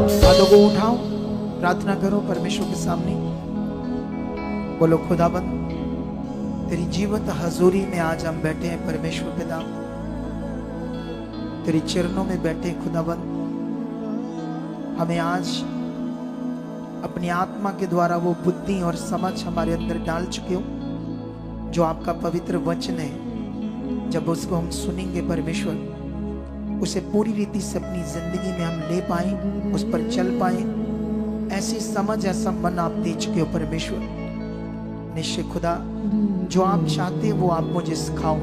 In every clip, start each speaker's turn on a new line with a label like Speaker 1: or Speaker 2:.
Speaker 1: हाथों को उठाओ, प्रार्थना करो परमेश्वर के सामने। बोलो खुदाबंद, तेरी जीवंत हजूरी में आज हम बैठे हैं परमेश्वर पिता, तेरे चरणों में बैठे खुदाबंद। हमें आज अपनी आत्मा के द्वारा वो बुद्धि और समझ हमारे अंदर डाल चुके हो, जो आपका पवित्र वचन है। जब उसको हम सुनेंगे परमेश्वर, उसे पूरी रीति से अपनी जिंदगी में हम ले पाए, उस पर चल पाए, ऐसी समझ ऐसा मन आप दे चुके हो परमेश्वर। निश्चय खुदा, जो आप चाहते वो आप मुझे सिखाओ,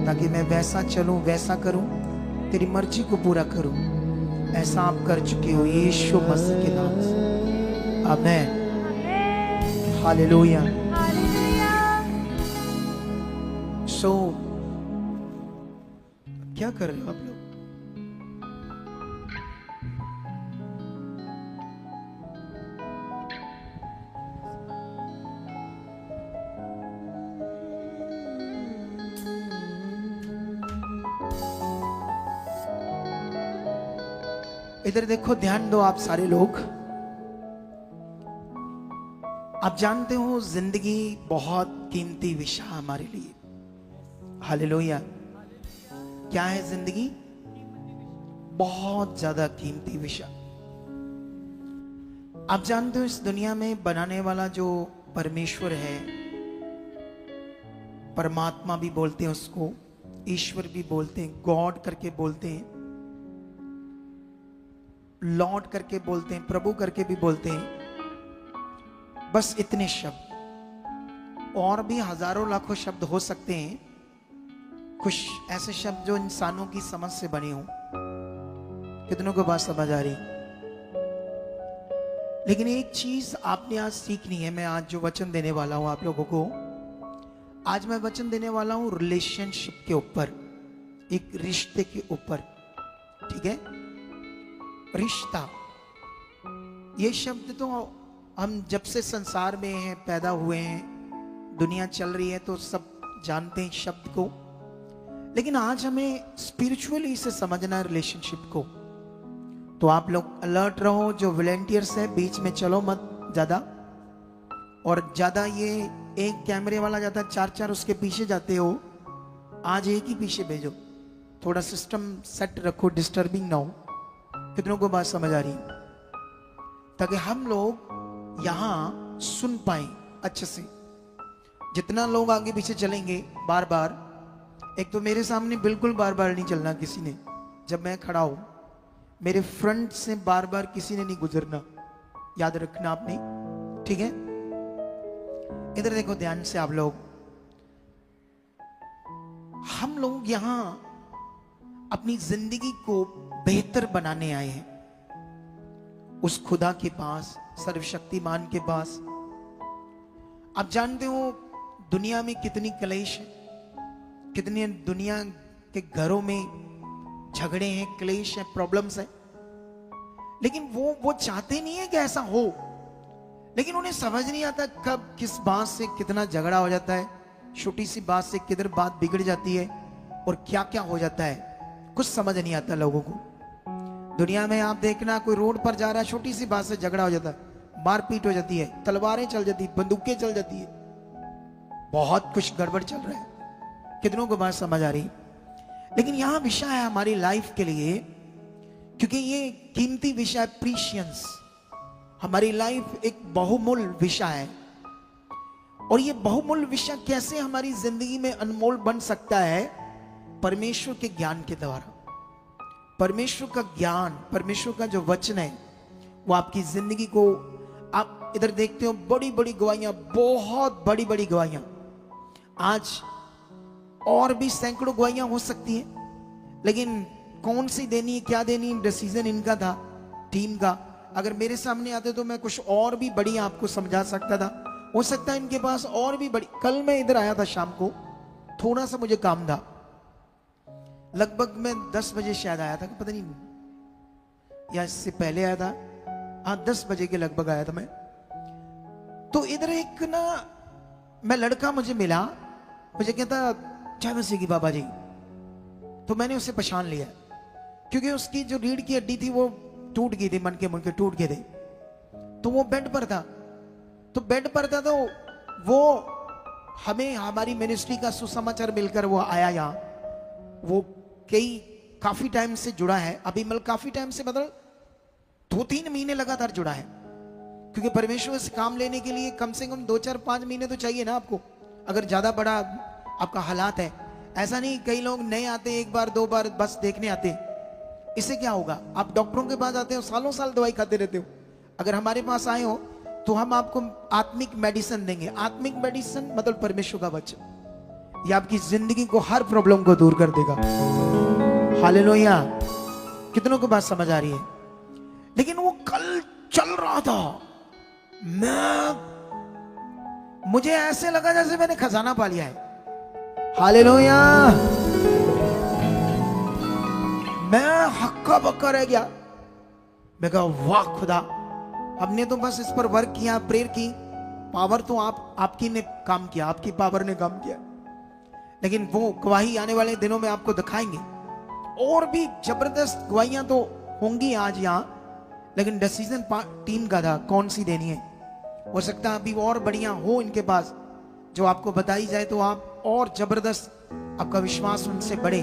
Speaker 1: ताकि मैं वैसा चलूं, वैसा करूं, तेरी मर्जी को पूरा करूं। ऐसा आप कर चुके हो यीशु मसीह के नाम से, आमीन, हालेलुया। सो क्या कर रहे हो आप लोग? इधर देखो, ध्यान दो आप सारे लोग। आप जानते हो जिंदगी बहुत कीमती विषय हमारे लिए, हालेलुया। क्या है जिंदगी? बहुत ज्यादा कीमती विषय। आप जानते हो इस दुनिया में बनाने वाला जो परमेश्वर है, परमात्मा भी बोलते हैं उसको, ईश्वर भी बोलते हैं, गॉड करके बोलते हैं, लॉर्ड करके बोलते हैं, प्रभु करके भी बोलते हैं। बस इतने शब्द, और भी हजारों लाखों शब्द हो सकते हैं, कुछ ऐसे शब्द जो इंसानों की समझ से बने हों। कितनों को बात समझ आ रही? लेकिन एक चीज आपने आज सीखनी है। मैं आज जो वचन देने वाला हूं आप लोगों को, आज मैं वचन देने वाला हूं रिलेशनशिप के ऊपर, एक रिश्ते के ऊपर, ठीक है? रिश्ता, ये शब्द तो हम जब से संसार में हैं, पैदा हुए हैं, दुनिया चल रही है तो सब जानते हैं शब्द को। लेकिन आज हमें स्पिरिचुअली इसे समझना है, रिलेशनशिप को। तो आप लोग अलर्ट रहो, जो वॉलंटियर्स है बीच में चलो मत ज्यादा, और ज्यादा ये एक कैमरे वाला जाता 4-4 उसके पीछे जाते हो, आज एक ही पीछे भेजो। थोड़ा सिस्टम सेट रखो, डिस्टर्बिंग ना हो। कितनों को बात समझ आ रही? ताकि हम लोग यहां सुन पाए अच्छे से। जितना लोग आगे पीछे चलेंगे बार बार, एक तो मेरे सामने बिल्कुल बार बार नहीं चलना किसी ने। जब मैं खड़ा हूं, मेरे फ्रंट से बार बार किसी ने नहीं गुजरना, याद रखना आपने, ठीक है? इधर देखो ध्यान से आप लोग। हम लोग यहां अपनी जिंदगी को बेहतर बनाने आए हैं, उस खुदा के पास, सर्वशक्तिमान के पास। आप जानते हो दुनिया में कितनी क्लेश है, कितनी दुनिया के घरों में झगड़े हैं, क्लेश है, प्रॉब्लम्स है। लेकिन वो चाहते नहीं है कि ऐसा हो, लेकिन उन्हें समझ नहीं आता कब किस बात से कितना झगड़ा हो जाता है, छोटी सी बात से किधर बात बिगड़ जाती है, और क्या क्या हो जाता है, कुछ समझ नहीं आता लोगों को। दुनिया में आप देखना, कोई रोड पर जा रहा है, छोटी सी बात से झगड़ा हो जाता है, मारपीट हो जाती है, तलवारें चल जाती है, बंदूकें चल जाती है, बहुत कुछ गड़बड़ चल रहा है। कितनों को बात समझ आ रही? लेकिन यहां विषय है हमारी लाइफ के लिए, क्योंकि ये कीमती विषय है, प्रीशियस। हमारी लाइफ एक बहुमूल्य विषय है, और ये बहुमूल्य विषय कैसे हमारी जिंदगी में अनमोल बन सकता है? परमेश्वर के ज्ञान के द्वारा। परमेश्वर का ज्ञान, परमेश्वर का जो वचन है, वो आपकी जिंदगी को, आप इधर देखते हो बड़ी बड़ी गवाहियां, बहुत बड़ी बड़ी गवाहियां। आज और भी सैकड़ों गवाहियां हो सकती हैं, लेकिन कौन सी देनी है, क्या देनी है, डिसीजन इनका था, टीम का। अगर मेरे सामने आते तो मैं कुछ और भी बड़ी आपको समझा सकता था। हो सकता है इनके पास और भी बड़ी। कल मैं इधर आया था शाम को, थोड़ा सा मुझे काम था, लगभग मैं 10 बजे शायद आया था, पता नहीं या इससे पहले आया था, हाँ 10 बजे के लगभग आया था मैं। तो इधर एक ना, मैं लड़का मुझे मिला, मुझे कहता जय मसीह की बाबा जी। तो मैंने उसे पहचान लिया, क्योंकि उसकी जो रीढ़ की हड्डी थी वो टूट गई थी, मन के मुनके टूट गए थे। तो वो बेड पर था, तो वो हमें हमारी मिनिस्ट्री का सुसमाचार मिलकर वो आया यहाँ। वो काफी टाइम से जुड़ा है, अभी मतलब काफी टाइम से मतलब 2-3 महीने लगातार जुड़ा है, क्योंकि परमेश्वर से काम लेने के लिए कम से कम 2-4-5 महीने तो चाहिए ना आपको, अगर ज्यादा बड़ा आपका हालात है। ऐसा नहीं कई लोग नए आते हैं, 1 बार 2 बार बस देखने आते हैं। इससे क्या होगा, आप डॉक्टरों के पास आते हो, सालों साल दवाई खाते रहते हो। अगर हमारे पास आए हो तो हम आपको आत्मिक मेडिसिन देंगे। आत्मिक मेडिसिन मतलब परमेश्वर का वचन, ये आपकी जिंदगी को हर प्रॉब्लम को दूर कर देगा। हालेलुया। कितनों को बात समझ आ रही है? लेकिन वो कल चल रहा था, मुझे ऐसे लगा जैसे मैंने खजाना पा लिया है। हालेलुया। मैं हक्का बक्का रह गया। मैं कहा वाह खुदा, हमने तो बस इस पर वर्क किया, प्रेयर की, पावर तो आपकी ने काम किया, आपकी पावर ने काम किया। लेकिन वो गवाही आने वाले दिनों में आपको दिखाएंगे, और भी जबरदस्त गवाहियां तो होंगी आज यहां। लेकिन डिसीजन टीम का था कौन सी देनी है। हो सकता है अभी और बढ़िया हो इनके पास, जो आपको बताई जाए तो आप और जबरदस्त, आपका विश्वास उनसे बढ़े,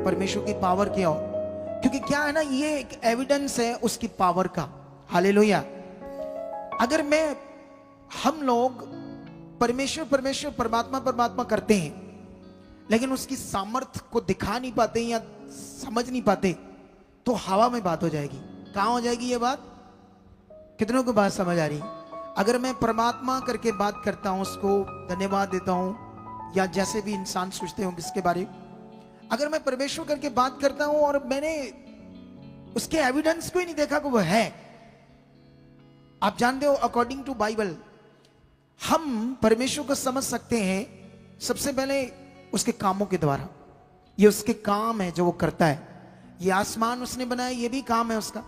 Speaker 1: परमेश्वर की पावर क्या हो। क्योंकि क्या है ना, ये एक एविडेंस है उसकी पावर का। हालेलुया। अगर हम लोग परमेश्वर परमात्मा करते हैं, लेकिन उसकी सामर्थ्य को दिखा नहीं पाते या समझ नहीं पाते, तो हवा में बात हो जाएगी। कहां हो जाएगी ये बात? कितनों को बात समझ आ रही? अगर मैं परमात्मा करके बात करता हूं, उसको धन्यवाद देता हूं, या जैसे भी इंसान सोचते हो किसके बारे, अगर मैं परमेश्वर करके बात करता हूं और मैंने उसके एविडेंस को ही नहीं देखा कि वो है। आप जानते हो, अकॉर्डिंग टू बाइबल हम परमेश्वर को समझ सकते हैं सबसे पहले उसके कामों के द्वारा। ये उसके काम है जो वो करता है। ये आसमान उसने बनाया, ये भी काम है उसका,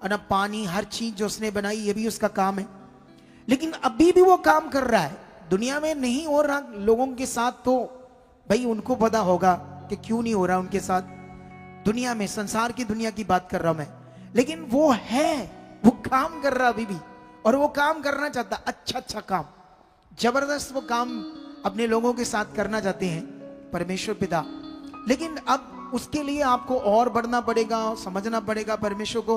Speaker 1: और पानी, हर चीज जो उसने बनाई, ये भी उसका काम है। लेकिन अभी भी वो काम कर रहा है, दुनिया में नहीं हो रहा लोगों के साथ, तो भाई उनको पता होगा कि क्यों नहीं हो रहा उनके साथ। दुनिया में, संसार की दुनिया की बात कर रहा हूं मैं, लेकिन वो है, वो काम कर रहा अभी भी, और वो काम करना चाहता, अच्छा काम, जबरदस्त वो काम अपने लोगों के साथ करना चाहते हैं परमेश्वर पिता। लेकिन अब उसके लिए आपको और बढ़ना पड़ेगा, समझना पड़ेगा परमेश्वर को।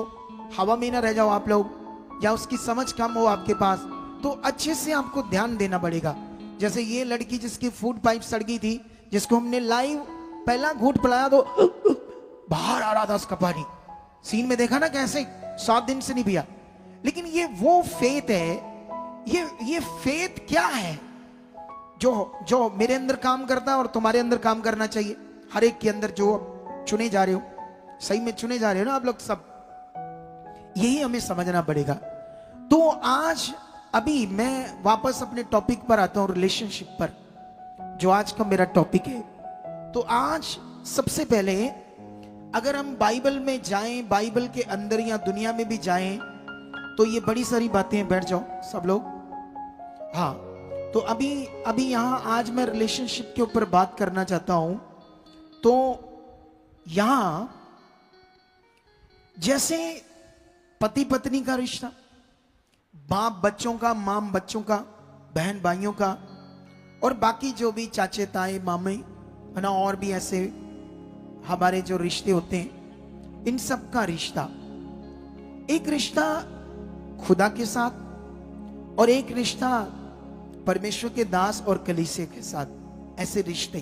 Speaker 1: हवा में ना रह जाओ आप लोग, या उसकी समझ कम हो आपके पास, तो अच्छे से आपको ध्यान देना पड़ेगा। जैसे ये लड़की जिसकी फूड पाइप सड़ गई थी, जिसको हमने लाइव पहला घूंट पिलाया तो बाहर आ रहा था उसका पानी, सीन में देखा ना कैसे, 7 दिन से नहीं पिया। लेकिन ये वो फेथ है, ये फेथ क्या है जो मेरे अंदर काम करता है और तुम्हारे अंदर काम करना चाहिए, हर एक के अंदर, जो चुने जा रहे हो, सही में चुने जा रहे हो ना आप लोग सब। यही हमें समझना पड़ेगा। तो आज अभी मैं वापस अपने टॉपिक पर आता हूं, रिलेशनशिप पर, जो आज का मेरा टॉपिक है। तो आज सबसे पहले अगर हम बाइबल में जाएं, बाइबल के अंदर या दुनिया में भी जाएं, तो ये बड़ी सारी बातें, बैठ जाओ सब लोग। हाँ, तो अभी यहां आज मैं रिलेशनशिप के ऊपर बात करना चाहता हूं। तो यहां जैसे पति पत्नी का रिश्ता, बाप बच्चों का, माम बच्चों का, बहन भाइयों का, और बाकी जो भी चाचे ताए मामे है ना, और भी ऐसे हमारे जो रिश्ते होते हैं, इन सब का रिश्ता, एक रिश्ता खुदा के साथ और एक रिश्ता परमेश्वर के दास और कलीसिया के साथ, ऐसे रिश्ते।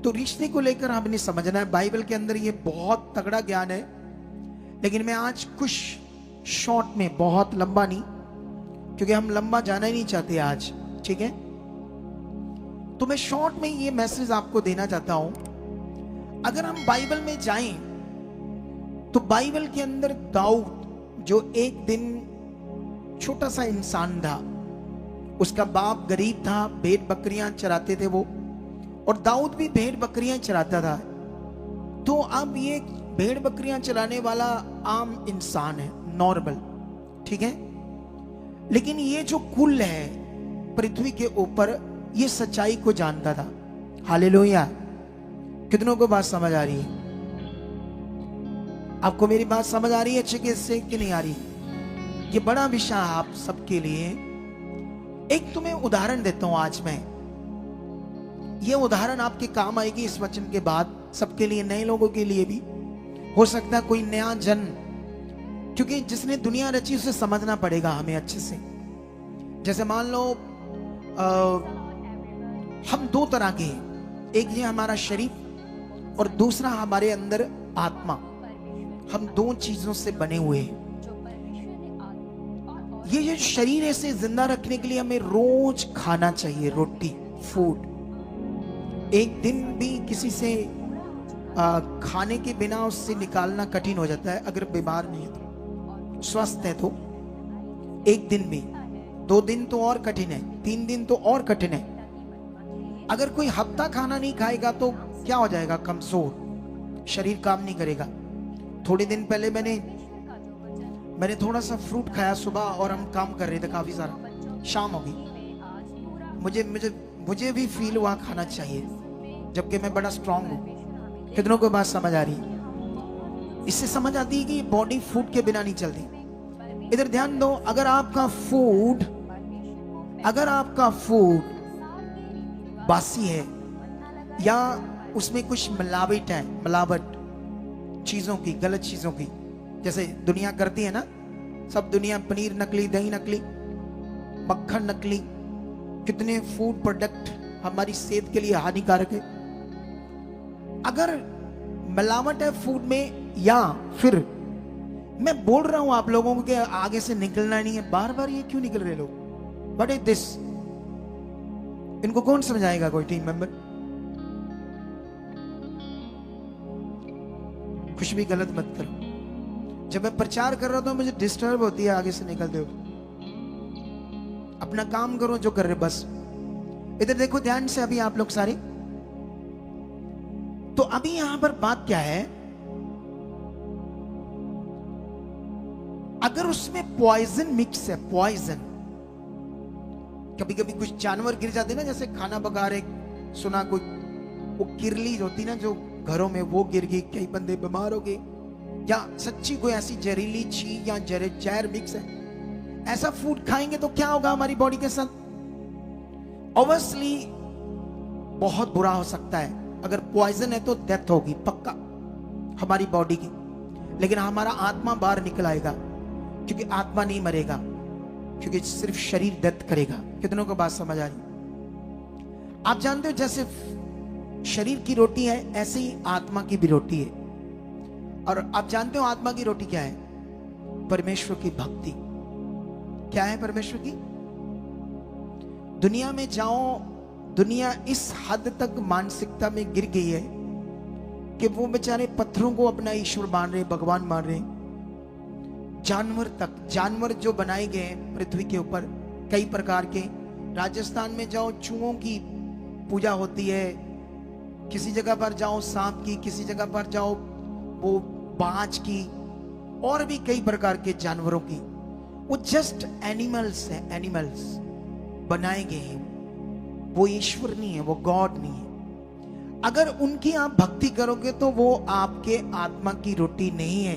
Speaker 1: तो रिश्ते को लेकर हमने समझना है। बाइबल के अंदर ये बहुत तगड़ा ज्ञान है, लेकिन मैं आज कुछ शॉर्ट में, बहुत लंबा नहीं, क्योंकि हम लंबा जाना ही नहीं चाहते आज, ठीक है। तो मैं शॉर्ट में ये मैसेज आपको देना चाहता हूं। अगर हम बाइबल में जाएं तो बाइबल के अंदर दाऊद, जो एक दिन छोटा सा इंसान था, उसका बाप गरीब था, भेड़ बकरियां चराते थे वो, और दाऊद भी भेड़ बकरियां चराता था। तो अब ये भेड़ बकरियां चलाने वाला आम इंसान है, नॉर्मल, ठीक है। लेकिन ये जो कुल है पृथ्वी के ऊपर, ये सच्चाई को जानता था। हालेलुया। कितनों को बात समझ आ रही है? आपको मेरी बात समझ आ रही है अच्छे से कि नहीं आ रही? ये बड़ा विषय है आप सबके लिए। एक तुम्हें उदाहरण देता हूं आज मैं, ये उदाहरण आपके काम आएगी इस वचन के बाद, सबके लिए, नए लोगों के लिए भी हो सकता है, कोई नया जन, क्योंकि जिसने दुनिया रची उसे समझना पड़ेगा हमें अच्छे से। जैसे मान लो हम दो तरह के हैं, एक ये हमारा शरीर और दूसरा हमारे अंदर आत्मा। हम दो चीजों से बने हुए हैं। ये शरीर ऐसे जिंदा रखने के लिए हमें रोज खाना चाहिए, रोटी, फूड। एक दिन भी किसी से खाने के बिना उससे निकालना कठिन हो जाता है, अगर बीमार नहीं है तो, स्वस्थ है तो। एक दिन भी, 2 दिन तो और कठिन है, 3 दिन तो और कठिन है। अगर कोई हफ्ता खाना नहीं खाएगा तो क्या हो जाएगा? कमजोर, शरीर काम नहीं करेगा। थोड़े दिन पहले मैंने थोड़ा सा फ्रूट खाया सुबह, और हम काम कर रहे थे काफी सारा, शाम हो गई। मुझे भी फील हुआ खाना चाहिए, जबकि मैं बड़ा स्ट्रांग हूं। कितनों को बात समझ आ रही है? इससे समझ आती है कि बॉडी फूड के बिना नहीं चलती। इधर ध्यान दो, अगर आपका फूड बासी है या उसमें कुछ मिलावट चीजों की, गलत चीजों की, जैसे दुनिया करती है ना, सब दुनिया पनीर नकली, दही नकली, मक्खन नकली, कितने फूड प्रोडक्ट हमारी सेहत के लिए हानिकारक है। अगर मिलावट है फूड में, या फिर मैं बोल रहा हूं आप लोगों को कि आगे से निकलना नहीं है, बार बार ये क्यों निकल रहे लोग? What is this? इनको कौन समझाएगा? कोई टीम मेंबर? कुछ भी गलत मत करो। जब मैं प्रचार कर रहा था मुझे डिस्टर्ब होती है आगे से निकलते हो। अपना काम करो जो कर रहे, बस। इधर देखो ध्यान से अभी आप लोग सारे। तो अभी यहां पर बात क्या है? अगर उसमें पॉइजन मिक्स है, पॉइजन, कभी कभी कुछ जानवर गिर जाते ना, जैसे खाना पका रहे, सुना कोई वो किरली होती ना जो घरों में, वो गिर गई, कई बंदे बीमार हो गए, या सच्ची कोई ऐसी जहरीली चीज या जहर मिक्स है, ऐसा फूड खाएंगे तो क्या होगा हमारी बॉडी के साथ? ऑब्वियसली बहुत बुरा हो सकता है। अगर पॉइजन है तो डेथ होगी पक्का हमारी बॉडी की, लेकिन हमारा आत्मा बाहर निकल आएगा, क्योंकि आत्मा नहीं मरेगा, क्योंकि सिर्फ शरीर डेथ करेगा। कितनों को बात समझ आ रही? आप जानते हो जैसे शरीर की रोटी है, ऐसे ही आत्मा की भी रोटी है। और आप जानते हो आत्मा की रोटी क्या है? परमेश्वर की भक्ति। क्या है परमेश्वर की? दुनिया में जाओ, दुनिया इस हद तक मानसिकता में गिर गई है कि वो बेचारे पत्थरों को अपना ईश्वर मान रहे, भगवान मान रहे। जानवर तक, जानवर जो बनाए गए हैं पृथ्वी के ऊपर कई प्रकार के, राजस्थान में जाओ चूहों की पूजा होती है, किसी जगह पर जाओ सांप की, किसी जगह पर जाओ वो बाज की, और भी कई प्रकार के जानवरों की। वो जस्ट एनिमल्स हैं, एनिमल्स बनाए गए हैं, वो ईश्वर नहीं है, वो गॉड नहीं है। अगर उनकी आप भक्ति करोगे तो वो आपके आत्मा की रोटी नहीं है,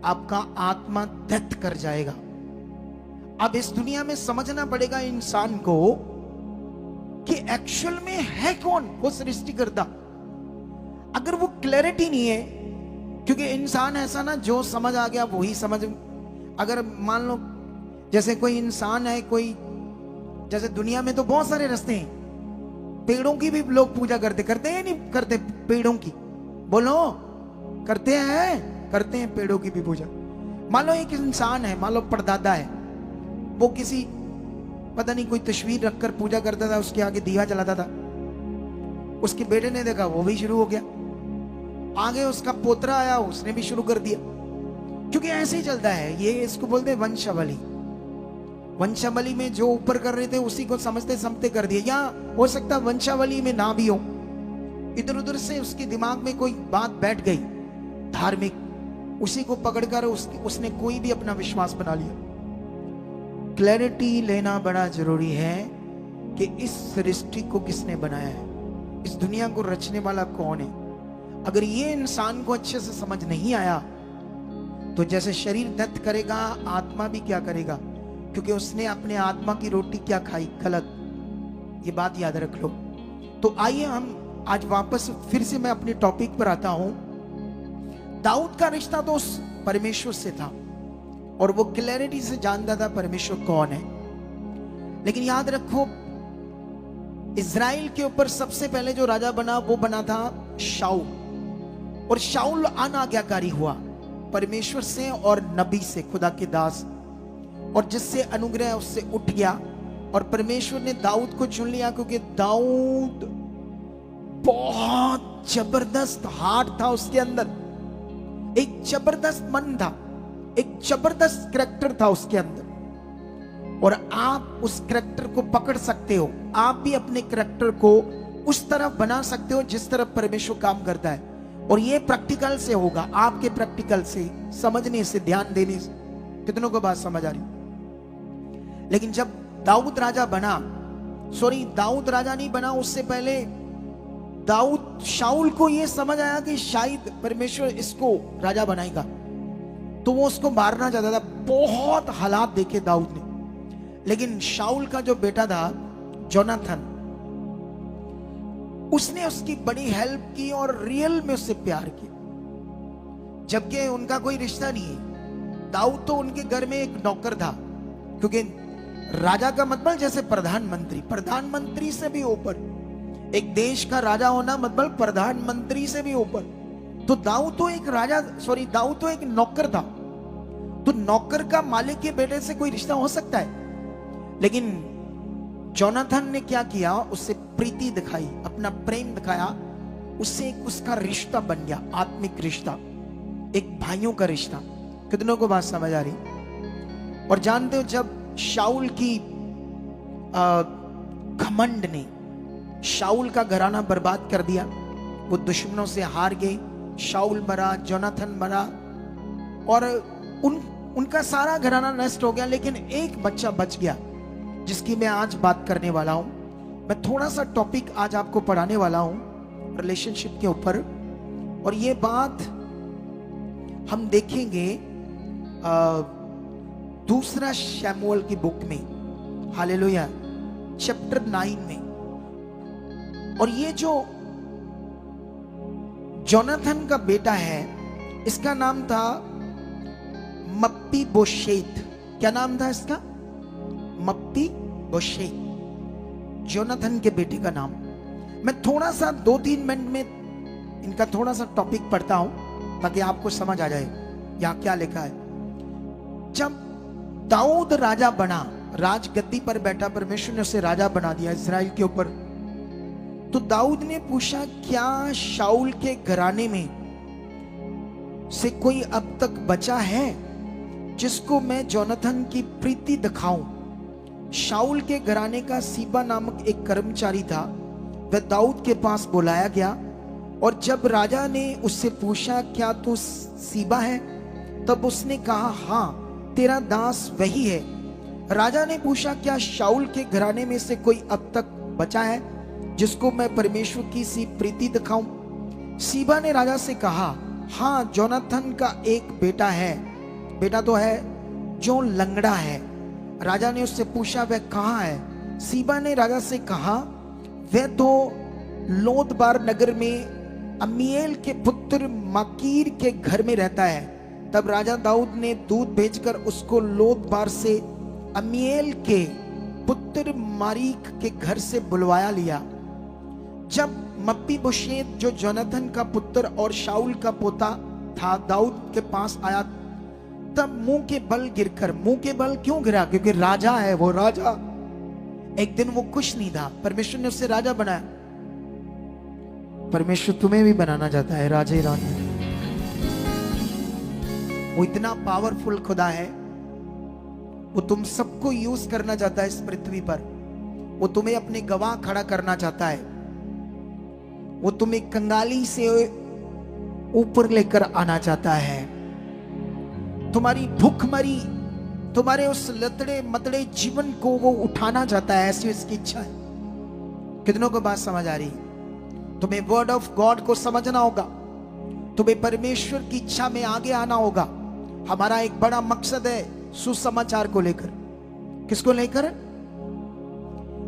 Speaker 1: आपका आत्मा डेथ कर जाएगा। अब इस दुनिया में समझना पड़ेगा इंसान को कि एक्चुअल में है कौन वो सृष्टिकर्ता। अगर वो क्लैरिटी नहीं है, क्योंकि इंसान ऐसा ना जो समझ आ गया वही समझ। अगर मान लो जैसे कोई इंसान है, कोई जैसे दुनिया में तो बहुत सारे रास्ते हैं, पेड़ों की भी लोग पूजा करते हैं, नहीं करते? पेड़ों की बोलो, करते हैं पेड़ों की भी पूजा। मान लो एक इंसान है, मान लो परदादा है, वो किसी पता नहीं कोई तस्वीर रखकर पूजा करता था, उसके आगे दिया जलाता था। उसके बेटे ने देखा, वो भी शुरू हो गया। आगे उसका पोतरा आया, उसने भी शुरू कर दिया, क्योंकि ऐसे ही चलता है। ये इसको बोलते हैं वंशावली। वंशावली में जो ऊपर कर रहे थे उसी को समझते कर दिया, या हो सकता वंशावली में ना भी हो, इधर उधर से उसके दिमाग में कोई बात बैठ गई धार्मिक, उसी को पकड़कर उसने कोई भी अपना विश्वास बना लिया। क्लैरिटी लेना बड़ा जरूरी है कि इस सृष्टि को किसने बनाया है, इस दुनिया को रचने वाला कौन है। अगर ये इंसान को अच्छे से समझ नहीं आया तो जैसे शरीर दत्त करेगा, आत्मा भी क्या करेगा, क्योंकि उसने अपने आत्मा की रोटी क्या खाई, गलत। ये बात याद रख लो। तो आइए हम आज वापस फिर से मैं अपने टॉपिक पर आता हूं। दाऊद का रिश्ता तो उस परमेश्वर से था और वो क्लैरिटी से जानता था परमेश्वर कौन है। लेकिन याद रखो, इज़राइल के ऊपर सबसे पहले जो राजा बना वो बना था शाऊल, और शाऊल अनाज्ञाकारी हुआ परमेश्वर से और नबी से, खुदा के दास, और जिससे अनुग्रह उससे उठ गया और परमेश्वर ने दाऊद को चुन लिया, क्योंकि दाऊद बहुत जबरदस्त हार्ट था उसके अंदर, एक जबरदस्त मन था, एक जबरदस्त करैक्टर था उसके अंदर। और आप उस करैक्टर को पकड़ सकते हो, आप भी अपने करैक्टर को उस तरफ बना सकते हो जिस तरफ परमेश्वर काम करता है। और ये प्रैक्टिकल से होगा, आपके प्रैक्टिकल से, समझने से, ध्यान देने से। कितनों को बात समझ आ रही? लेकिन जब दाऊद राजा बना, दाऊद राजा नहीं बना, उससे पहले दाऊद, शाऊल को यह समझ आया कि शायद परमेश्वर इसको राजा बनाएगा, तो वो उसको मारना चाहता था। बहुत हालात देखे दाऊद ने, लेकिन शाऊल का जो बेटा था जोनाथन, उसने उसकी बड़ी हेल्प की और रियल में उससे प्यार किया, जबकि उनका कोई रिश्ता नहीं है। दाऊद तो उनके घर में एक नौकर था, क्योंकि राजा का मतलब जैसे प्रधानमंत्री, प्रधानमंत्री से भी ऊपर, एक देश का राजा होना मतलब प्रधानमंत्री से भी ऊपर। तो दाऊद तो एक राजा, दाऊद तो एक नौकर था। तो नौकर का मालिक के बेटे से कोई रिश्ता हो सकता है? लेकिन जोनाथन ने क्या किया, उससे प्रीति दिखाई, अपना प्रेम दिखाया, उससे एक उसका रिश्ता बन गया, आत्मिक रिश्ता, एक भाइयों का रिश्ता। कितनों को बात समझ आ रही? और जानते हो, जब शाऊल की घमंड ने शाऊल का घराना बर्बाद कर दिया, वो दुश्मनों से हार गए, शाऊल मरा, जोनाथन मरा, और उनका सारा घराना नष्ट हो गया। लेकिन एक बच्चा बच गया, जिसकी मैं आज बात करने वाला हूं। मैं थोड़ा सा टॉपिक आज आपको पढ़ाने वाला हूं रिलेशनशिप के ऊपर, और ये बात हम देखेंगे दूसरा शमूएल की बुक में, हालेलुया, चैप्टर 9 में। और ये जो जोनाथन का बेटा है, इसका नाम था मप्पीबोशेत। क्या नाम था इसका? मप्पीबोशेत, जोनाथन के बेटे का नाम। मैं थोड़ा सा 2-3 मिनट में इनका थोड़ा सा टॉपिक पढ़ता हूं, ताकि आपको समझ आ जाए यहां क्या लिखा है। जब दाऊद राजा बना, राजगद्दी पर बैठा, परमेश्वर ने उसे राजा बना दिया इज़राइल के ऊपर, तो दाऊद ने पूछा, क्या शाऊल के घराने में से कोई अब तक बचा है जिसको मैं जोनाथन की प्रीति दिखाऊं? शाऊल के घराने का सीबा नामक एक कर्मचारी था, वह दाऊद के पास बुलाया गया, और जब राजा ने उससे पूछा, क्या तू सीबा है? तब उसने कहा, हाँ, तेरा दास वही है। राजा ने पूछा, क्या शाऊल के घराने में से कोई अब तक बचा है जिसको मैं परमेश्वर की सी प्रीति दिखाऊं? सीबा ने राजा से कहा, हाँ, जोनाथन का एक बेटा है, बेटा तो है जो लंगड़ा है। राजा ने उससे पूछा, वह कहाँ है? सीबा ने राजा से कहा, वह तो लोदबार नगर में अम्मीएल के पुत्र माकीर के घर में रहता है। तब राजा दाऊद ने दूत भेजकर उसको लोदबार से अम्मीएल के पुत्र मारीक के घर से बुलवाया लिया। जब मप्पीबोशेत, जो जोनाथन का पुत्र और शाऊल का पोता था, दाऊद के पास आया, तब मुंह के बल गिरकर, मुंह के बल क्यों गिरा? क्योंकि राजा है वो, राजा। एक दिन वो खुश नहीं था, परमेश्वर ने उससे राजा बनाया। परमेश्वर तुम्हें भी बनाना चाहता है राजे रानी। वो इतना पावरफुल खुदा है, वो तुम सबको यूज करना चाहता है इस पृथ्वी पर। वो तुम्हें अपने गवाह खड़ा करना चाहता है। वो तुम्हें कंगाली से ऊपर लेकर आना चाहता है। तुम्हारी भूखमरी, तुम्हारे उस लतड़े मतड़े जीवन को वो उठाना चाहता है, ऐसी उसकी इच्छा है। कितनों को बात समझ आ रही? तुम्हें वर्ड ऑफ गॉड को समझना होगा। तुम्हें परमेश्वर की इच्छा में आगे आना होगा। हमारा एक बड़ा मकसद है सुसमाचार को लेकर। किसको लेकर?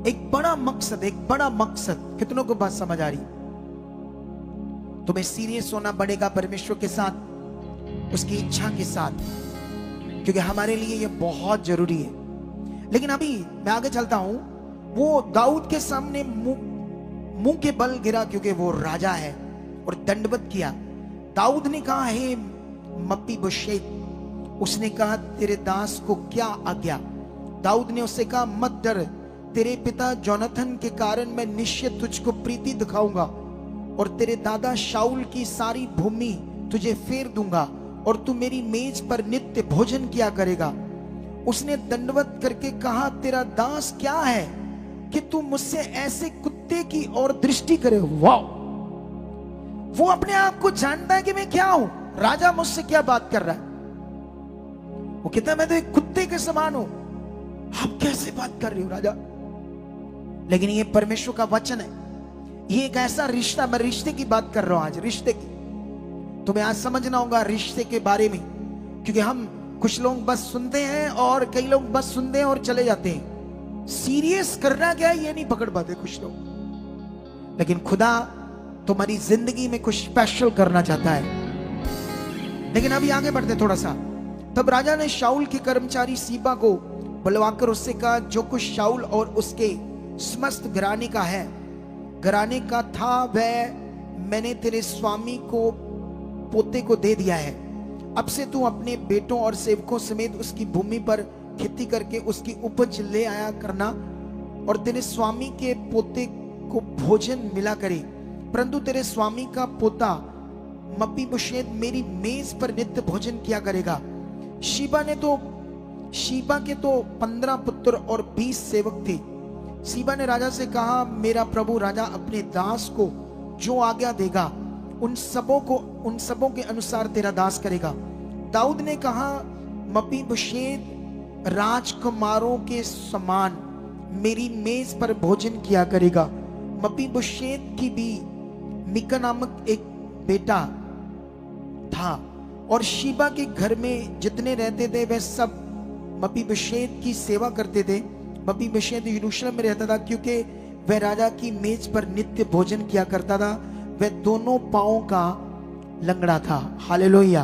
Speaker 1: एक बड़ा मकसद, एक बड़ा मकसद। कितनों को बात समझ आ रही? तुम्हें सीरियस होना पड़ेगा परमेश्वर के साथ, उसकी इच्छा के साथ, क्योंकि हमारे लिए यह बहुत जरूरी है। लेकिन अभी मैं आगे चलता हूं। वो दाऊद के सामने मुंह के बल गिरा क्योंकि वो राजा है, और दंडवत किया। दाऊद ने कहा, हे मपीबोशेत, उसने कहा, तेरे दास को क्या आज्ञा? दाऊद ने उससे कहा, मत डर, तेरे पिता जोनाथन के कारण मैं निश्चय तुझको प्रीति दिखाऊंगा, और तेरे दादा शाऊल की सारी भूमि तुझे फेर दूंगा, और तू मेरी मेज पर नित्य भोजन किया करेगा। उसने दंडवत करके कहा, तेरा दास क्या है कि तू मुझसे ऐसे कुत्ते की ओर दृष्टि करे? वाह! वो अपने आप को जानता है कि मैं क्या हूं। राजा मुझसे क्या बात कर रहा है? वो कहता है, मैं तो एक कुत्ते के समान हूं। आप कैसे बात कर रहे हो राजा? लेकिन ये परमेश्वर का वचन है। ये एक ऐसा रिश्ता, मैं रिश्ते की बात कर रहा हूं आज, रिश्ते की। तुम्हें आज समझना होगा रिश्ते के बारे में, क्योंकि हम कुछ लोग बस सुनते हैं और कई लोग बस सुनते हैं और चले जाते हैं। सीरियस करना क्या है ये नहीं पकड़ पाते कुछ लोग। लेकिन खुदा तुम्हारी जिंदगी में कुछ स्पेशल करना चाहता है। लेकिन अभी आगे बढ़ते थोड़ा सा। तब राजा ने शाऊल के कर्मचारी सीबा को बुलवाकर उससे कहा, जो कुछ शाऊल और उसके समस्त घराने का है, घराने का था, वह मैंने तेरे स्वामी को, पोते को दे दिया है। अब से तू अपने बेटों और सेवकों समेत उसकी भूमि पर खेती करके उसकी उपज ले आया करना, और तेरे स्वामी के पोते को भोजन मिला करे। परंतु तेरे स्वामी का पोता मपीबोशेत मेरी मेज पर नित्य भोजन किया करेगा। शीबा के तो 15 पुत्र और 20 सेवक थे। सीबा ने राजा से कहा, मेरा प्रभु राजा अपने दास को जो आज्ञा देगा उन सबों के अनुसार तेरा दास करेगा। दाऊद ने कहा, मपीबोशेत राजकुमारों के समान मेरी मेज पर भोजन किया करेगा। मपीबोशेत की भी मिका नामक एक बेटा था, और शीबा के घर में जितने रहते थे वह सब मपीबोशेत की सेवा करते थे। मपीबोशेत यरूशलेम में रहता था, क्योंकि वह राजा की मेज पर नित्य भोजन किया करता था। वह दोनों पांवों का लंगड़ा था। हालेलुया।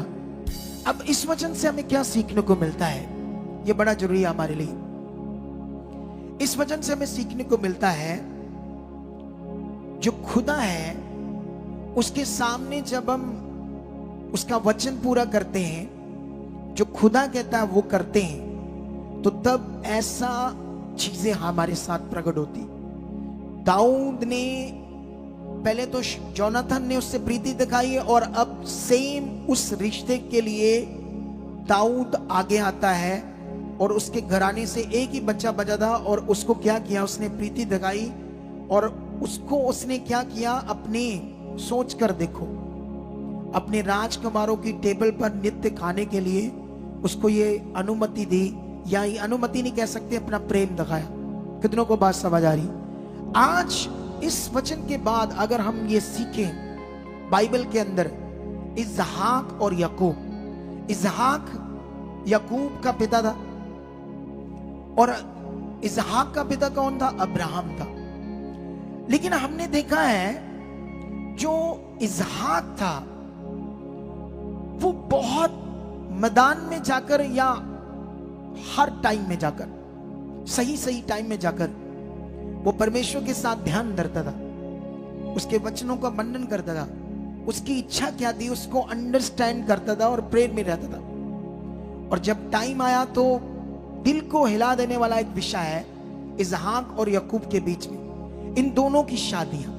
Speaker 1: अब इस वचन से हमें क्या सीखने को मिलता है? यह बड़ा जरूरी है हमारे लिए। इस वचन से हमें सीखने को मिलता है, जो खुदा है उसके सामने जब हम उसका वचन पूरा करते हैं, जो खुदा कहता है वो करते हैं, तो तब ऐसा चीजें हमारे साथ प्रकट होती। दाऊद ने पहले तो जोनाथन ने उससे प्रीति दिखाई, और अब सेम उस रिश्ते के लिए दाऊद आगे आता है, और उसके घराने से एक ही बच्चा बचा था, और उसको क्या किया? उसने प्रीति दिखाई, और उसको उसने क्या किया? अपने सोच कर देखो, अपने राजकुमारों की टेबल पर नित्य खाने के लिए उसको ये अनुमति दी, या ये अनुमति नहीं कह सकते, अपना प्रेम दिखाया। कितनों को बात समझ आ रही? आज इस वचन के बाद अगर हम ये सीखें, बाइबल के अंदर इसहाक और याकूब, इसहाक याकूब का पिता था, और इसहाक का पिता कौन था? अब्राहम था। लेकिन हमने देखा है जो इसहाक था वो बहुत मैदान में जाकर, या हर टाइम में जाकर, सही टाइम में जाकर वो परमेश्वर के साथ ध्यान धरता था, उसके वचनों का मनन करता था, उसकी इच्छा क्या थी उसको अंडरस्टैंड करता था, और प्रेयर में रहता था। और जब टाइम आया तो दिल को हिला देने वाला एक विषय है इसहाक और याकूब के बीच में, इन दोनों की शादियां,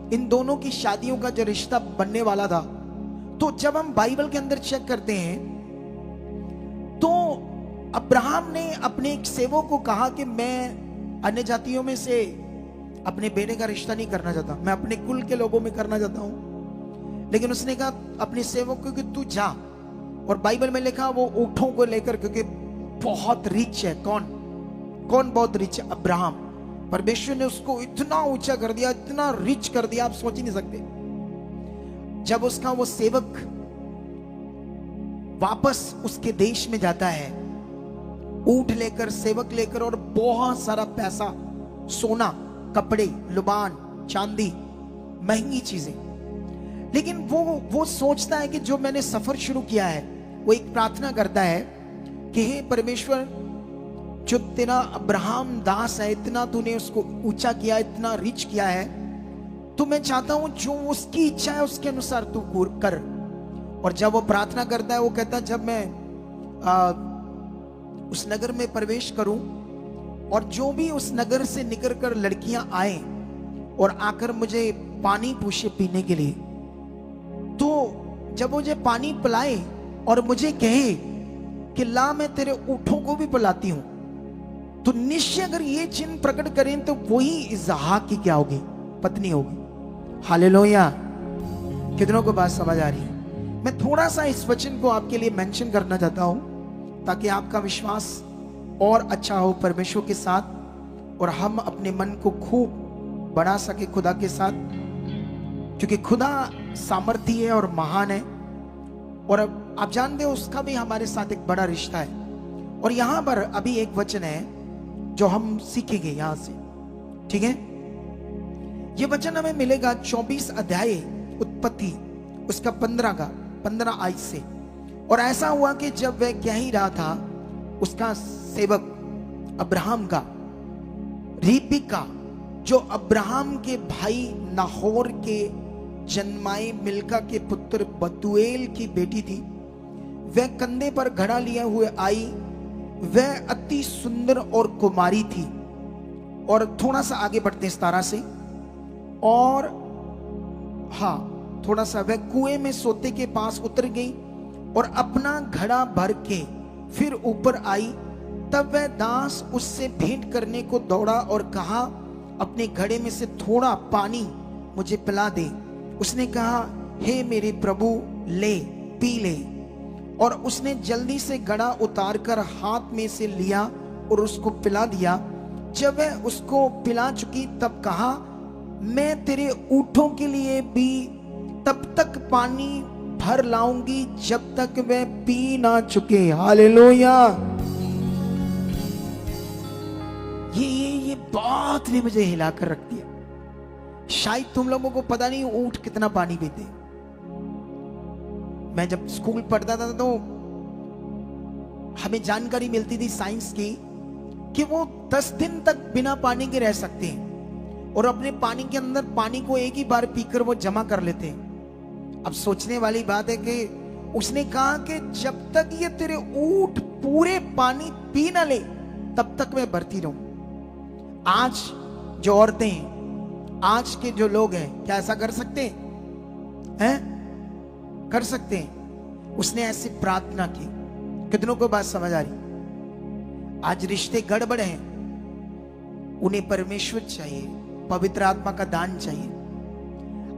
Speaker 1: इन दोनों की शादियों का जो रिश्ता बनने वाला था। तो जब हम बाइबल के अंदर चेक करते हैं तो अब्राहम ने अपने एक सेवक को कहा कि मैं अन्य जातियों में से अपने बेटे का रिश्ता नहीं करना चाहता, मैं अपने कुल के लोगों में करना चाहता हूं। लेकिन उसने कहा अपने सेवक को कि तू जा, और बाइबल में लिखा वो ऊंटों को लेकर, क्योंकि बहुत रिच है। कौन बहुत रिच है? अब्राहम। परमेश्वर ने उसको इतना ऊंचा कर दिया, इतना रिच कर दिया, आप सोच ही नहीं सकते। जब उसका वो सेवक वापस उसके देश में जाता है, ऊंट लेकर, सेवक लेकर और बहुत सारा पैसा, सोना, कपड़े, लुबान, चांदी, महंगी चीजें। लेकिन वो सोचता है कि जो मैंने सफर शुरू किया है, वो एक प्रार्थना करता है कि हे परमेश्वर, जो तेरा अब्राहम दास है, इतना तूने उसको ऊंचा किया, इतना रिच किया है, तो मैं चाहता हूं जो उसकी इच्छा है उसके अनुसार तू कर। और जब वो प्रार्थना करता है, वो कहता है जब मैं उस नगर में प्रवेश करूं और जो भी उस नगर से निकल कर लड़कियां आए और आकर मुझे पानी पूछे पीने के लिए, तो जब मुझे पानी पिलाए और मुझे कहे कि ला मैं तेरे ऊँटों को भी पिलाती हूं, तो निश्चय अगर ये चिन्ह प्रकट करें तो वही इसहाक की क्या होगी? पत्नी होगी। हालेलुया। कितनों को बात समझ आ रही है? मैं थोड़ा सा इस वचन को आपके लिए मेंशन करना चाहता हूं ताकि आपका विश्वास और अच्छा हो परमेश्वर के साथ और हम अपने मन को खूब बढ़ा सके खुदा के साथ, क्योंकि खुदा सामर्थी है और महान है और आप जानते हो उसका भी हमारे साथ एक बड़ा रिश्ता है। और यहां पर अभी एक वचन है जो हम सीखेंगे यहां से, ठीक है? ये वचन हमें मिलेगा 24 अध्याय उत्पत्ति उसका 15 आयत से। और ऐसा हुआ कि जब वह कह ही रहा था, उसका सेवक अब्राहम का रिबका, जो अब्राहम के भाई नाहोर के जन्माए मिल्का के पुत्र बतूएल की बेटी थी, वह कंधे पर घड़ा लिए हुए आई। वह अति सुंदर और कुमारी थी। और थोड़ा सा आगे बढ़ते हैं 17 से, और हाँ थोड़ा सा, वह कुएं में सोते के पास उतर गई और अपना घड़ा भर के फिर ऊपर आई। तब वह दास उससे भेंट करने को दौड़ा और कहा, अपने घड़े में से थोड़ा पानी मुझे पिला दे। उसने कहा, हे मेरे प्रभु, ले पी ले। और उसने जल्दी से घड़ा उतारकर हाथ में से लिया और उसको पिला दिया। जब वह उसको पिला चुकी तब कहा, मैं तेरे ऊँटों के लिए भी तब तक पानी भर लाऊंगी जब तक वह पी ना चुके। हालेलुया। ये बात ने मुझे हिलाकर रख दिया। शायद तुम लोगों को पता नहीं ऊंट कितना पानी पीते। मैं जब स्कूल पढ़ता था तो हमें जानकारी मिलती थी साइंस की कि वो 10 दिन तक बिना पानी के रह सकते हैं और अपने पानी के अंदर पानी को एक ही बार पीकर वो जमा कर लेते हैं। अब सोचने वाली बात है कि उसने कहा कि जब तक ये तेरे ऊंट पूरे पानी पी ना ले तब तक मैं भरती रहूं। आज जो औरतें, आज के जो लोग हैं, क्या ऐसा कर सकते हैं? कर सकते हैं। उसने ऐसी प्रार्थना की। कितनों को बात समझ आ रही? आज रिश्ते गड़बड़ हैं, उन्हें परमेश्वर चाहिए, पवित्र आत्मा का दान चाहिए।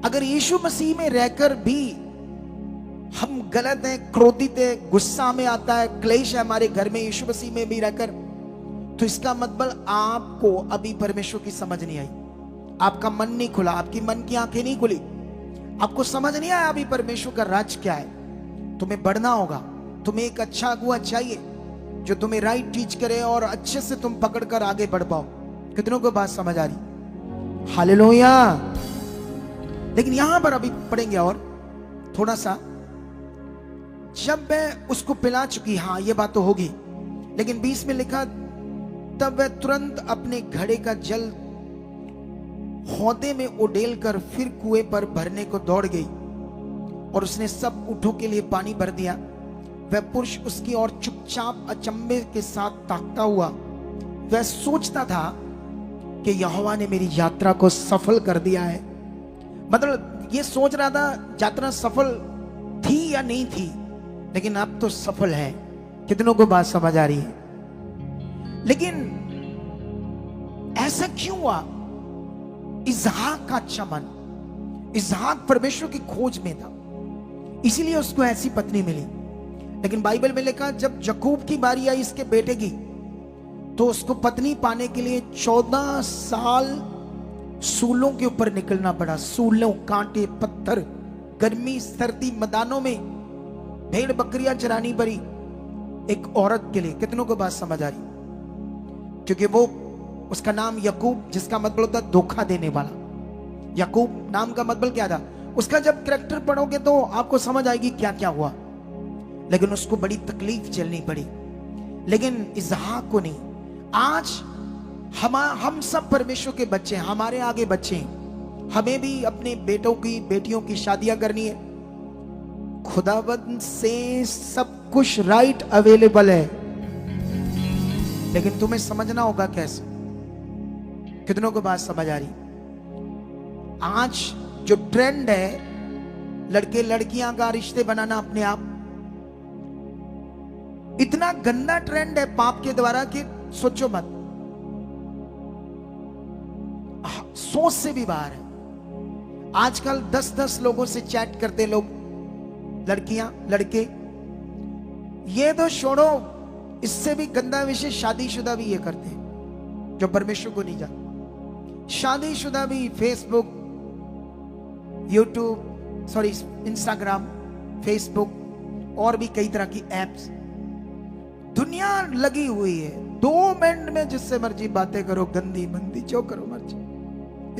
Speaker 1: अगर यीशु मसीह में रहकर भी हम गलत हैं, क्रोधित है, गुस्सा में आता है, क्लेश है हमारे घर में, यीशु मसीह में भी रहकर, तो इसका मतलब आपको अभी परमेश्वर की समझ नहीं आई, आपका मन नहीं खुला, आपकी मन की आंखें नहीं खुली, आपको समझ नहीं आया अभी परमेश्वर का राज क्या है। तुम्हें बढ़ना होगा। तुम्हें एक अच्छा अगुआ चाहिए जो तुम्हें राइट टीच करे और अच्छे से तुम पकड़कर आगे बढ़ पाओ। कितनों को बात समझ आ रही? हालेलुया। लेकिन यहां पर अभी पढ़ेंगे और थोड़ा सा। जब वह उसको पिला चुकी, हाँ ये बात तो होगी, लेकिन 20 में लिखा, तब वह तुरंत अपने घड़े का जल हौदे में उडेल कर फिर कुएं पर भरने को दौड़ गई और उसने सब ऊँटों के लिए पानी भर दिया। वह पुरुष उसकी ओर चुपचाप अचंभे के साथ ताकता हुआ, वह सोचता था कि यहोवा ने मेरी यात्रा को सफल कर दिया है। मतलब ये सोच रहा था यात्रा सफल थी या नहीं थी, लेकिन अब तो सफल है। कितनों को बात समझ आ रही है? लेकिन ऐसा क्यों हुआ? इसहाक का अच्छा मन, इसहाक परमेश्वर की खोज में था, इसीलिए उसको ऐसी पत्नी मिली। लेकिन बाइबल में लिखा, जब याकूब की बारी आई इसके बेटे की, तो उसको पत्नी पाने के लिए 14 साल सूलों के ऊपर निकलना पड़ा। सूलों, कांटे, पत्थर, गर्मी, सर्दी, मैदानों में भेड़ बकरियां चरानी पड़ी एक औरत के लिए। कितनों को बात समझ आ रही? क्योंकि वो, उसका नाम याकूब, जिसका मतलब होता है धोखा देने वाला। याकूब नाम का मतलब क्या था? उसका जब कैरेक्टर पढ़ोगे तो आपको समझ आएगी क्या क्या हुआ। लेकिन उसको बड़ी तकलीफ झेलनी पड़ी, लेकिन इसहाक को नहीं। आज हम सब परमेश्वर के बच्चे हैं, हमारे आगे बच्चे हैं, हमें भी अपने बेटों की बेटियों की शादियां करनी है। खुदावंद से सब कुछ राइट अवेलेबल है, लेकिन तुम्हें समझना होगा कैसे। कितनों को बात समझ आ रही? आज जो ट्रेंड है लड़के लड़कियां का रिश्ते बनाना अपने आप, इतना गंदा ट्रेंड है पाप के द्वारा कि सोचो मत, सोच से भी बाहर है। आजकल 10-10 लोगों से चैट करते लोग, लड़कियां लड़के। ये तो छोड़ो, इससे भी गंदा विषय शादीशुदा भी ये करते हैं जो परमेश्वर को नहीं जानते। शादीशुदा भी Facebook, YouTube, sorry Instagram, Facebook और भी कई तरह की एप्स, दुनिया लगी हुई है। 2 मिनट में जिससे मर्जी बातें करो, गंदी मंदी जो करो मर्जी।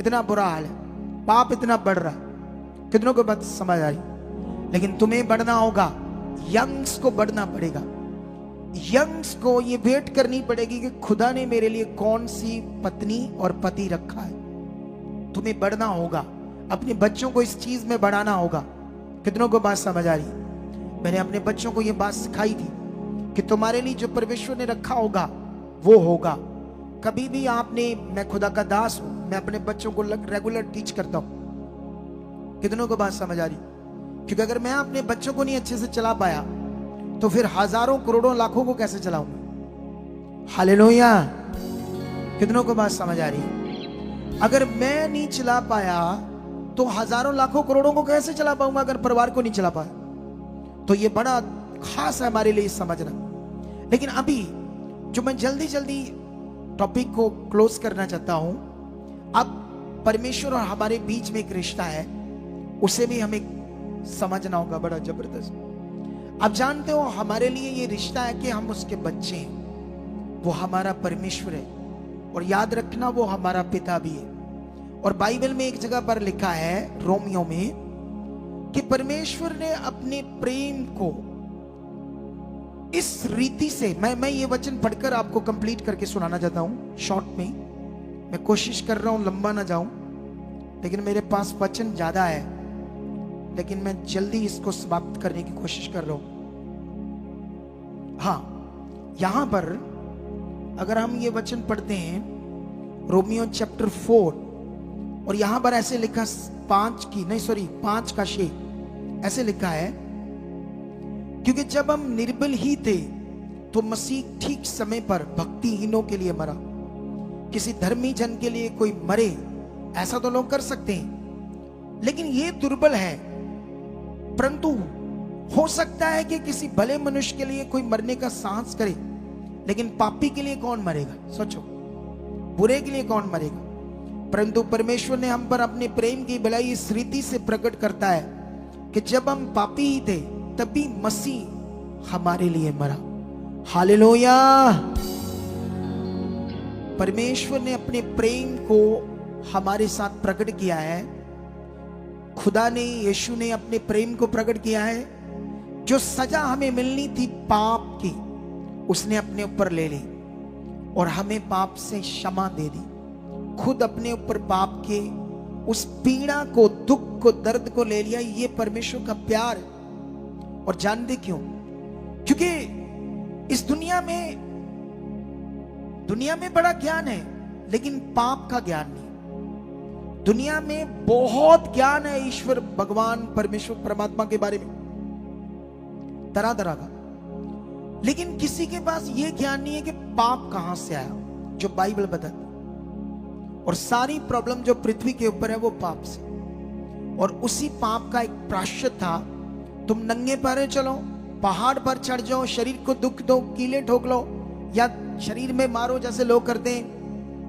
Speaker 1: इतना बुरा हाल है, पाप इतना बढ़ रहा है। कितनों को बात समझ आ रही? लेकिन तुम्हें बढ़ना होगा, यंग्स को बढ़ना पड़ेगा। यंग्स को ये वेट करनी पड़ेगी कि खुदा ने मेरे लिए कौन सी पत्नी और पति रखा है। तुम्हें बढ़ना होगा, अपने बच्चों को इस चीज में बढ़ाना होगा। कितनों को बात समझ आ रही? मैंने अपने बच्चों को ये बात सिखाई थी कि तुम्हारे लिए जो परमेश्वर ने रखा होगा वो होगा। कभी भी आपने, मैं खुदा का दास हूं, मैं अपने बच्चों को रेगुलर टीच करता हूं। कितनों को बात समझ आ रही? क्योंकि अगर मैं अपने बच्चों को नहीं अच्छे से चला पाया तो फिर हजारों करोड़ों लाखों को कैसे चलाऊंगा? हालेलुया। कितनों को बात समझ आ रही? अगर मैं नहीं चला पाया तो हजारों लाखों करोड़ों को कैसे चला पाऊंगा? अगर परिवार को नहीं चला पाया तो ये बड़ा खास है हमारे लिए समझना। लेकिन अभी जो मैं जल्दी जल्दी टॉपिक को क्लोज करना चाहता हूं, अब परमेश्वर और हमारे बीच में एक रिश्ता है, उसे भी हमें समझना होगा, बड़ा जबरदस्त। आप जानते हो हमारे लिए ये रिश्ता है कि हम उसके बच्चे हैं, वो हमारा परमेश्वर है, और याद रखना वो हमारा पिता भी है। और बाइबल में एक जगह पर लिखा है, रोमियो में, कि परमेश्वर ने अपने प्रेम को इस रीति से, मैं ये वचन पढ़कर आपको कंप्लीट करके सुनाना चाहता हूं शॉर्ट में। मैं कोशिश कर रहा हूं लंबा ना जाऊं, लेकिन मेरे पास वचन ज्यादा है, लेकिन मैं जल्दी इसको समाप्त करने की कोशिश कर रहा हूं। हाँ, यहां पर अगर हम ये वचन पढ़ते हैं, रोमियो चैप्टर 4, और यहां पर ऐसे लिखा 5 का शेर ऐसे लिखा है, क्योंकि जब हम निर्बल ही थे तो मसीह ठीक समय पर भक्तिहीनों के लिए मरा। किसी धर्मी जन के लिए कोई मरे, ऐसा तो लोग कर सकते हैं, लेकिन ये दुर्बल है। परंतु हो सकता है कि किसी भले मनुष्य के लिए कोई मरने का साहस करे, लेकिन पापी के लिए कौन मरेगा? सोचो, बुरे के लिए कौन मरेगा? परंतु परमेश्वर ने हम पर अपने प्रेम की भलाई इस रीति से प्रकट करता है कि जब हम पापी ही थे तभी मसीह हमारे लिए मरा। हालेलुया। परमेश्वर ने अपने प्रेम को हमारे साथ प्रकट किया है। खुदा ने, यीशु ने अपने प्रेम को प्रकट किया है। जो सजा हमें मिलनी थी पाप की, उसने अपने ऊपर ले ली और हमें पाप से क्षमा दे दी। खुद अपने ऊपर पाप के उस पीड़ा को, दुख को, दर्द को ले लिया। ये परमेश्वर का प्यार है। और जानते क्यों? क्योंकि इस दुनिया में बड़ा ज्ञान है, लेकिन पाप का ज्ञान नहीं। दुनिया में बहुत ज्ञान है ईश्वर, भगवान, परमेश्वर, परमात्मा के बारे में, तरह तरह का, लेकिन किसी के पास यह ज्ञान नहीं है कि पाप कहां से आया, जो बाइबल बताती। और सारी प्रॉब्लम जो पृथ्वी के ऊपर है वो पाप से, और उसी पाप का एक प्रायश्चित था। तुम नंगे पैरे चलो, पहाड़ पर चढ़ जाओ, शरीर को दुख दो, कीले ठोक लो, या शरीर में मारो जैसे लोग करते हैं,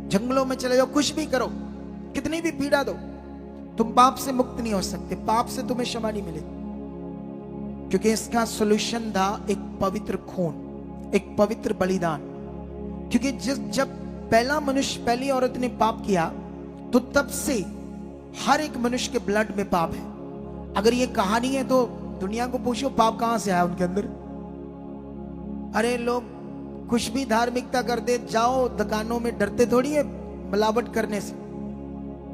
Speaker 1: जंगलों में चले जाओ, कुछ भी करो, कितनी भी पीड़ा दो, तुम पाप से मुक्त नहीं हो सकते। पाप से तुम्हें क्षमा नहीं मिलेगी। क्योंकि इसका सॉल्यूशन था एक पवित्र खून, एक पवित्र बलिदान। क्योंकि जब पहला मनुष्य, पहली औरत ने पाप किया, तो तब से हर एक मनुष्य के ब्लड में पाप है। अगर ये कहानी है तो दुनिया को पूछो पाप कहां से आया उनके अंदर। अरे लोग कुछ भी धार्मिकता करते जाओ, दुकानों में डरते थोड़ी है मिलावट करने से।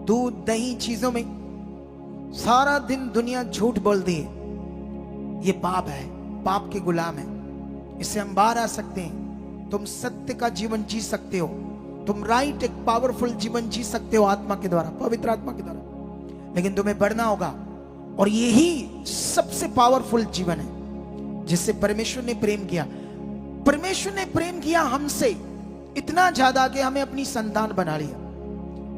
Speaker 1: दूध दही चीजों में सारा दिन दुनिया झूठ बोलती है। ये पाप है, पाप के गुलाम है। इससे हम बाहर आ सकते हैं। तुम सत्य का जीवन जी सकते हो, तुम राइट एक पावरफुल जीवन जी सकते हो आत्मा के द्वारा, पवित्र आत्मा के द्वारा। लेकिन तुम्हें बढ़ना होगा, और यही सबसे पावरफुल जीवन है जिससे परमेश्वर ने प्रेम किया। परमेश्वर ने प्रेम किया हमसे इतना ज्यादा कि हमें अपनी संतान बना लिया।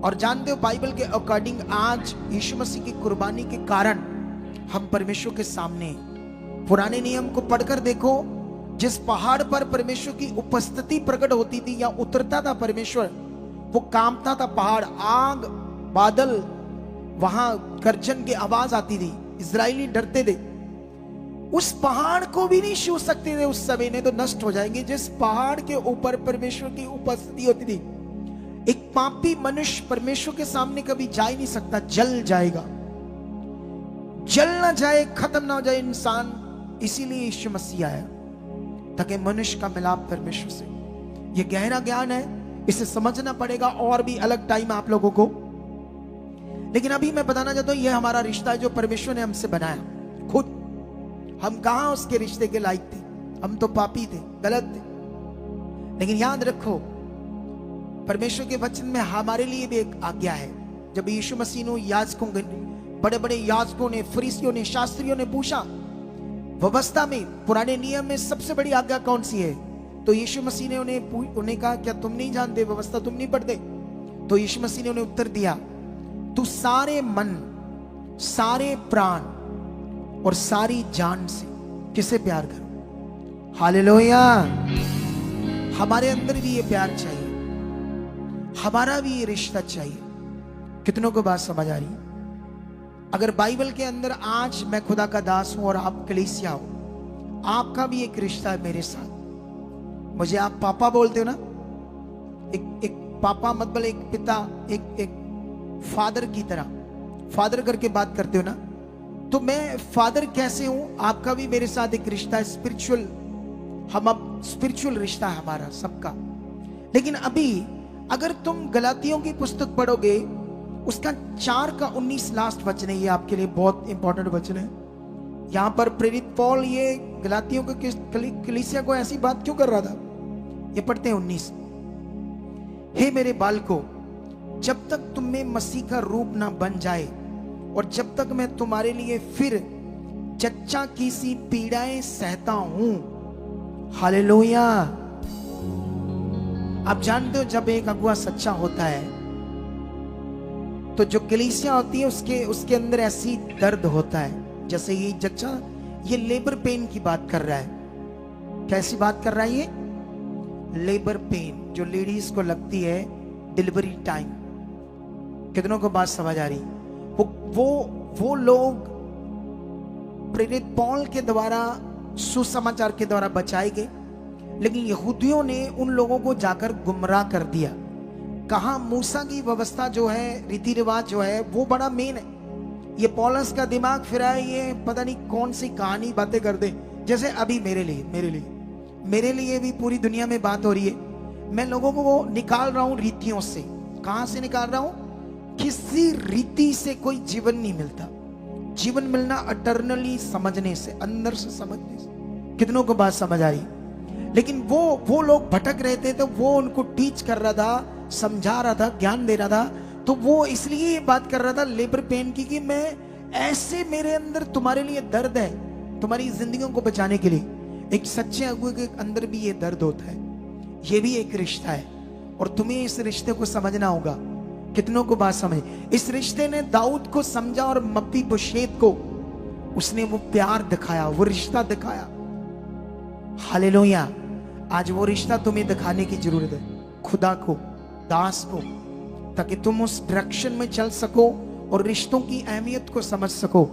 Speaker 1: और जानते हो बाइबल के अकॉर्डिंग आज यीशु मसीह की कुर्बानी के कारण हम परमेश्वर के सामने हैं। पुराने नियम को पढ़कर देखो, जिस पहाड़ पर परमेश्वर की उपस्थिति प्रकट होती थी या उतरता था परमेश्वर, वो कांपता था पहाड़, आग बादल, वहां गर्जन की आवाज आती थी, इजरायली डरते थे। उस पहाड़ को भी नहीं छू सकते थे उस समय, ने तो नष्ट हो जाएंगे। जिस पहाड़ के ऊपर परमेश्वर की उपस्थिति होती थी, एक पापी मनुष्य परमेश्वर के सामने कभी जा ही नहीं सकता, जल जाएगा। जल ना जाए, खत्म ना हो जाए इंसान। इसीलिए यीशु मसीह आया, ताकि मनुष्य का मिलाप परमेश्वर से। यह गहरा ज्ञान है, इसे समझना पड़ेगा, और भी अलग टाइम आप लोगों को। लेकिन अभी मैं बताना चाहता हूं, यह हमारा रिश्ता है जो परमेश्वर ने हमसे बनाया खुद। हम कहां उसके रिश्ते के लायक थे, हम तो पापी थे, गलत थे। लेकिन याद रखो, परमेश्वर के वचन में हमारे लिए भी एक आज्ञा है। जब यीशु मसीह ने याजकों, बड़े बड़े याजकों ने, फरीसियों ने, शास्त्रियों ने पूछा व्यवस्था में, पुराने नियम में सबसे बड़ी आज्ञा कौन सी है, तो यीशु मसीह ने उन्हें कहा, क्या तुम नहीं जानते, व्यवस्था तुम नहीं पढ़ते? तो यीशु मसीह ने उन्हें उत्तर दिया, तू सारे मन, सारे प्राण और सारी जान से किसे प्यार करो। हालेलुया। हमारे अंदर भी ये प्यार चाहिए, हमारा भी ये रिश्ता चाहिए। कितनों को बात समझ आ रही है? अगर बाइबल के अंदर आज मैं खुदा का दास हूं और आप कलीसिया हो, आपका भी एक रिश्ता है मेरे साथ। मुझे आप पापा बोलते हो ना, एक पापा मतलब एक पिता, एक फादर की तरह, फादर करके बात करते हो ना। तो मैं फादर कैसे हूं, आपका भी मेरे साथ एक रिश्ता है, स्पिरिचुअल। हम अब स्पिरिचुअल रिश्ता है हमारा सबका। लेकिन अभी अगर तुम गलातियों की पुस्तक पढ़ोगे, उसका 4:19 लास्ट वचन है, ये आपके लिए बहुत इंपॉर्टेंट वचन है। यहां पर प्रेरित पौल ये गलातियों के कलीसिया को ऐसी बात क्यों कर रहा था, ये पढ़ते हैं 19। हे मेरे बालकों, जब तक तुम में मसीह का रूप ना बन जाए, और जब तक मैं तुम्हारे लिए फिर जच्चा की सी पीड़ाएं सहता हूं। हालेलुया। आप जानते हो, जब एक अगुआ सच्चा होता है तो जो कलीसिया होती है उसके अंदर ऐसी दर्द होता है। जैसे ये जच्चा, ये लेबर पेन की बात कर रहा है। कैसी बात कर रहा है ये? लेबर पेन, जो लेडीज को लगती है डिलीवरी टाइम। कितनों को बात समझ आ रही? वो लोग प्रेरित पौल के द्वारा, सुसमाचार के द्वारा बचाए गए, लेकिन यहूदियों ने उन लोगों को जाकर गुमराह कर दिया। कहा मूसा की व्यवस्था जो है, रीति रिवाज जो है, वो बड़ा मेन है। ये पौलस का दिमाग फिरा है, ये पता नहीं कौन सी कहानी बातें कर दे। जैसे अभी मेरे लिए भी पूरी दुनिया में बात हो रही है। मैं लोगों को वो निकाल रहा हूं रीतियों से। कहां से निकाल रहा हूं? किसी रीति से कोई जीवन नहीं मिलता। जीवन मिलना अटर्नली समझने से, अंदर से समझने से। कितनों को बात समझ आ रही? लेकिन वो लोग भटक रहे थे, तो वो उनको टीच कर रहा था, समझा रहा था, ज्ञान दे रहा था। तो वो इसलिए ये बात कर रहा था लेबर पेन की, कि मैं ऐसे, मेरे अंदर तुम्हारे लिए दर्द है, तुम्हारी जिंदगियों को बचाने के लिए। एक सच्चे अगुए के अंदर भी ये दर्द होता है। ये भी एक रिश्ता है, और तुम्हें इस रिश्ते को समझना होगा। कितनों को बात समझ? इस रिश्ते ने दाऊद को समझा, और मपीबोशेत को उसने वो प्यार दिखाया, वो रिश्ता दिखाया। हालेलुया। आज वो रिश्ता तुम्हें दिखाने की जरूरत है, खुदा को, दास को, ताकि तुम उस डायरेक्शन में चल सको और रिश्तों की अहमियत को समझ सको।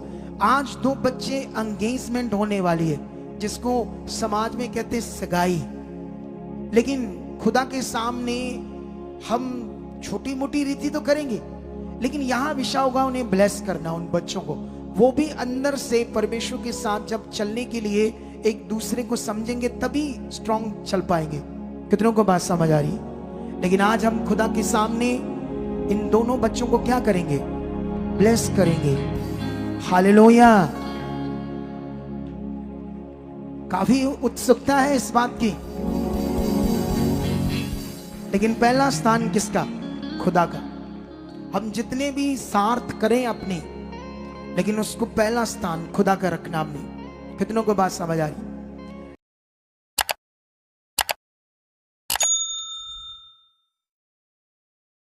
Speaker 1: आज दो बच्चे एंगेजमेंट होने वाली है, जिसको समाज में कहते हैं सगाई। लेकिन खुदा के सामने हम छोटी मोटी रीति तो करेंगे, लेकिन यहां विषय होगा उन्हें ब्लेस करना, उन बच्चों को। वो भी अंदर से परमेश्वर के साथ जब चलने के लिए एक दूसरे को समझेंगे, तभी स्ट्रांग चल पाएंगे। कितनों को बात समझ आ रही है? लेकिन आज हम खुदा के सामने इन दोनों बच्चों को क्या करेंगे? ब्लेस करेंगे। हालेलुया। काफी उत्सुकता है इस बात की। लेकिन पहला स्थान किसका? खुदा का। हम जितने भी सार्थ करें अपने, लेकिन उसको पहला स्थान खुदा का रखना हमने। कितनों को बात समझ आ रही?